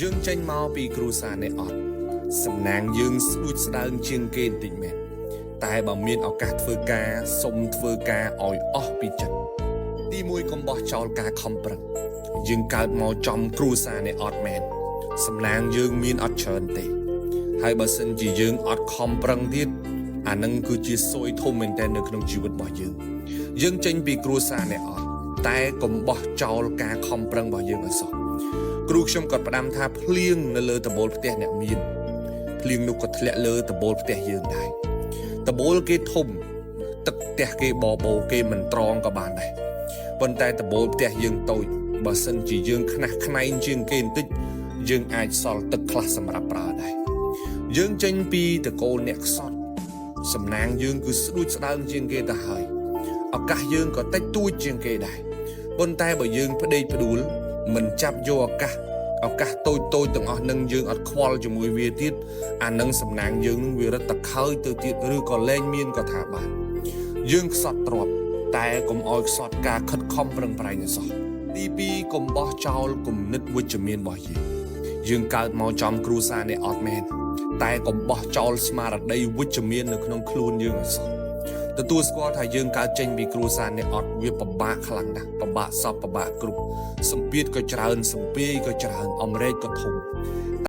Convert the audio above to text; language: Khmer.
យើងចេញមកពីគ្រួសារនេះអត់សំណាងយើងស្ដួចស្ដើងជាងគេបន្តិចមែនតែបើមានឱកាសធ្វើការសុំធ្វើការឲ្យអស់ពីចិត្តទីមួយកុំបោះចោលការខំប្រឹងយើងកើតមកចំគ្រួសារនេះអត់មែនសំណាងយើងមានអត់ច្រើនទេហើយបើសិនជាយើងអត់ខំប្រឹងទៀតអានឹងគឺជាសួយធំមែនតើនៅក្នុងជីវិតរបស់យើងចេញពីគ្រួសារនេះអត់តែកុំបោះចោលការខំប្រឹងរបស់យើងឲ្យសោះគ្រូខ្ញុំក៏ផ្ដាំថាភ្លៀងនៅលើដំបូលផ្ទះអ្នកមានភ្លៀងនោះក៏ធ្លាក់លើដំបូលផ្ទះយើងដែរដំបូលគេធំទឹកផ្ទះគេបបោគេមិនត្រង់ក៏បានដែរប៉ុន្តែដំបូលផ្ទះយើងតូចបើសិនជាយើងខ្នះខ្នែងជាងគេបន្តិចយើងអាចសល់ទឹកខ្លះសម្រាប់ប្រើដែរយើងចេញពីតកូលអ្នកខ្សត់សំណាងយើងគឺស្ដួចស្ដើងជាងគេទៅហើយឱកាសយើងក៏តិចតួចជាងគេដែរប៉ុន្តែបើយើងផ្ដេកផ្ដួលមិនចាប់យកឱកាសតូចទាំងអស់នឹងយើងអត់ខ្វល់ជាមួយវាទៀតអានឹងសំណាងយើងនឹងវារត់តខើយទៅទៀតឬក៏លែងមានក៏ថាបានយើងខ្សត់ទ្រពតែកុំឲ្យខ្សត់ការខិតខំប្រឹងប្រែងសោះទី2កុំបោះចោលគំនិតវិជ្ជមានរបស់យើងកើតមកចំគ្រួសារនេះអត់មែនតែកុំបោះចោលស្មារតីវិជ្ជមាននៅក្នុងខ្លួនយើងឲ្យសោះទទួលស្គាល់ថាយើងកើតចេញពីគ្រួសារនេះអត់វាពិបាកខ្លាំងណាស់ពិបាកសពពិបាកគ្រប់សម្ពាធក៏ច្រើនសម្ពាយក៏ច្រើនអំរែកក៏ធំ